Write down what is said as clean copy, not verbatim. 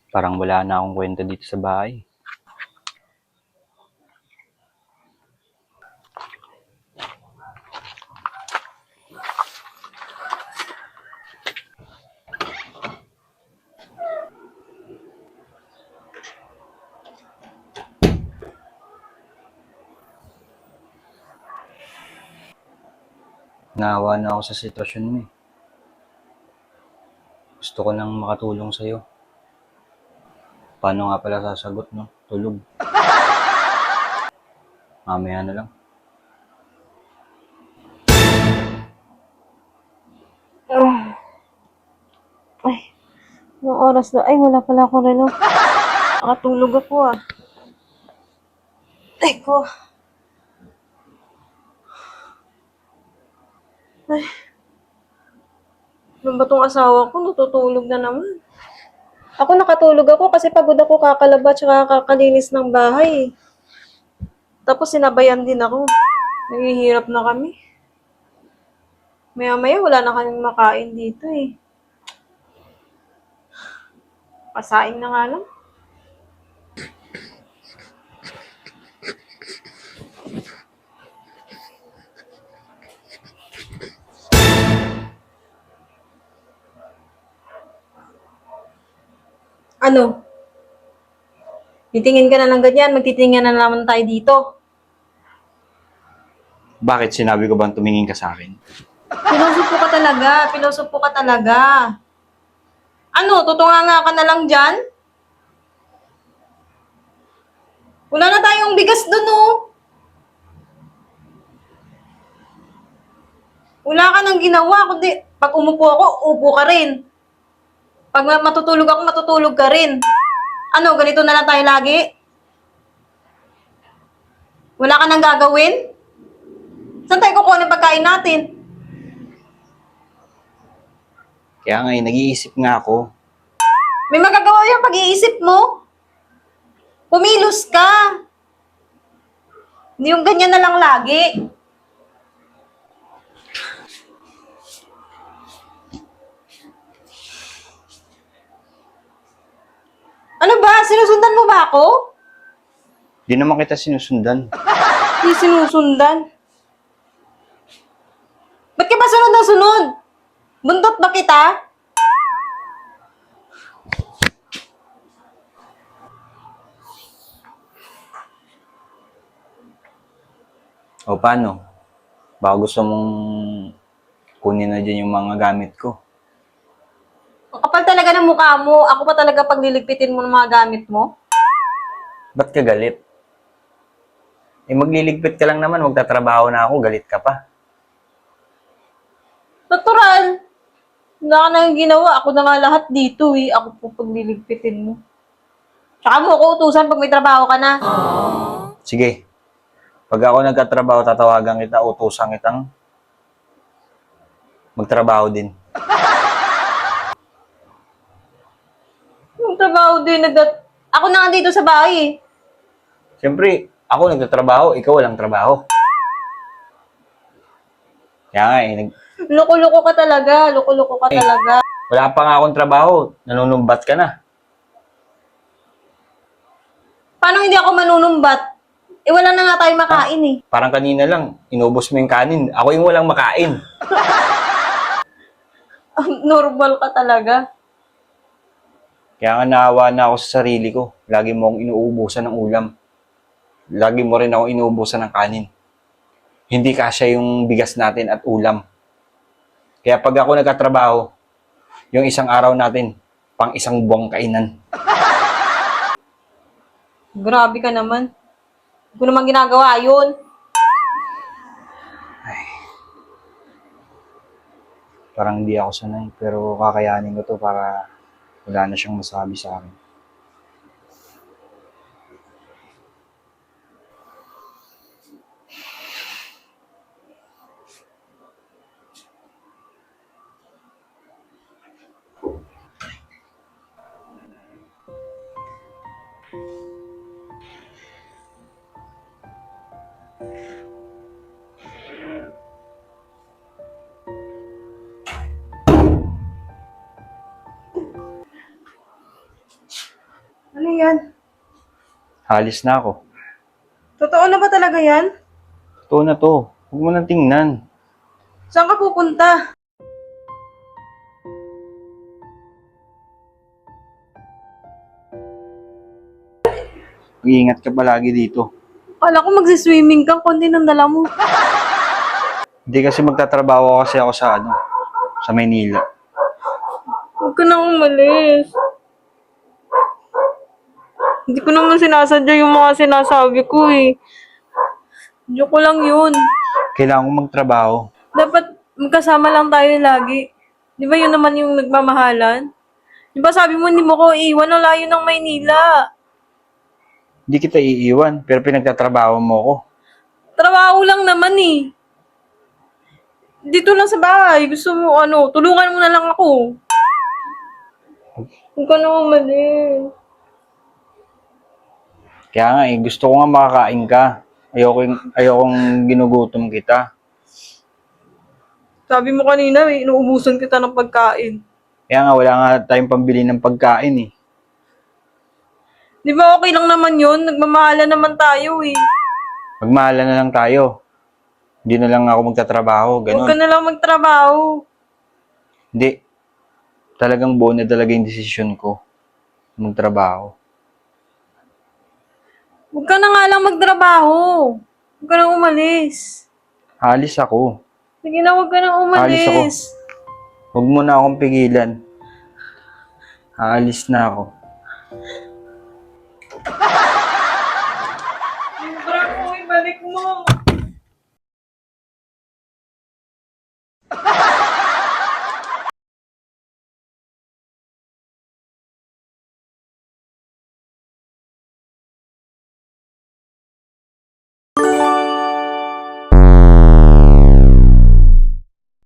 Parang wala na akong kwenta dito sa bahay. Naawa na ako sa sitwasyon mo eh. Gusto ko nang makatulong sa'yo. Paano nga pala sasagot, no? Tulog. Mamaya na lang. Ay, anong oras na? Ay, wala pala akong relo. Nakatulog ako ah. Ay ko. Ay. Ano ba tong asawa ko? Natutulog na naman. Ako nakatulog ako kasi pagod ako kakalaba tsaka kakalinis ng bahay. Tapos sinabayan din ako. Naghihirap na kami. Maya-maya wala na kaming makain dito eh. Pasaing na nga lang. Ano? Titingin ka na ng ganyan, magtitingin na naman tayo dito. Bakit sinabi ko bang tumingin ka sa akin? Pinusupo ka talaga, pinusupo ka talaga. Ano, tutunganga ka na lang dyan? Wala na tayong bigas dun, oh. Wala ka nang ginawa, kundi pag umupo ako, upo ka rin. Pag matutulog ako, matutulog ka rin. Ano, ganito na lang tayo lagi? Wala ka nang gagawin? Saan tayo kukuha ng pagkain natin? Kaya nga nag-iisip nga ako. May magagawa yung pag-iisip mo. Pumilos ka. Hindi yung ganyan na lang lagi. Ano ba? Sinusundan mo ba ako? Di naman kita sinusundan. Hindi sinusundan. Ba't ka ba sunod na sunod? Buntot ba kita? O paano? Baka gusto mong kunin na dyan yung mga gamit ko. Ang kapal talaga ng mukha mo. Ako pa talaga pagliligpitin mo ng mga gamit mo? Ba't ka galit? Eh magliligpit ka lang naman, magtatrabaho na ako, galit ka pa. Natural. Wala ka nang ginawa. Ako na nga lahat dito eh. Ako po pagliligpitin mo. Tsaka mo ako utusan pag may trabaho ka na. Sige, pag ako nagkatrabaho, tatawagan kita, utusan kitang magtrabaho din. Yung trabaho din, ako na nga dito sa bahay eh. Siyempre, ako nagtatrabaho, ikaw walang trabaho. Kaya nga Loko-loko ka talaga. Loko-loko ka talaga. wala pa nga akong trabaho, nanunumbat ka na. Paano hindi ako manunumbat? Eh wala na nga tayong makain eh. Parang kanina lang, inubos mo yung kanin. Ako yung walang makain. Normal ka talaga. Kaya nga naawa na ako sa sarili ko. Lagi mo akong inuubusan ng ulam. Lagi mo rin ako inuubusan ng kanin. Hindi kasya yung bigas natin at ulam. Kaya pag ako nagkatrabaho, yung isang araw natin, pang isang buwang kainan. Grabe ka naman. Hindi ko naman ginagawa yun. Parang hindi ako sanay, pero kakayanin ko to para wala na siyang masabi sa akin. yan? Halis na ako. Totoo na ba talaga yan? Totoo na to. Huwag mo nang tingnan. Saan ka pupunta? Mag-iingat ka palagi dito. Kala ko magsiswimming ka, konti ng dala mo. Hindi kasi magtatrabaho kasi ako sa sa Maynila. Huwag ka nang umalis. Hindi ko naman sinasadya yung mga sinasabi ko eh. Joke ko lang yun. Kailangan ko magtrabaho. Dapat magkasama lang tayo lagi. Di ba yun naman yung nagmamahalan? Di ba sabi mo hindi mo ko iiwan ang layo ng Maynila? Hindi kita iiwan, pero pinagtatrabaho mo ko. Trabaho lang naman eh. Dito lang sa bahay. Gusto mo tulungan mo na lang ako. Huwag ka na umalis. Kaya nga gusto ko nga makakain ka. Ayokong ginugutom kita. Sabi mo kanina, inuubusan kita ng pagkain. Kaya nga wala nga tayong pambili ng pagkain eh. Di ba okay lang naman yun? Nagmamahalan naman tayo eh. Magmahalan na lang tayo. Hindi na lang ako magtatrabaho, Huwag ka ganun. na lang magtrabaho. Hindi. Talagang buo na talaga yung desisyon ko. Magtrabaho. Huwag ka na nga lang magtrabaho. Huwag ka na umalis. Alis ako. Sige na, huwag ka na Alis ako. umalis. Huwag mo na akong pigilan. Aalis na ako.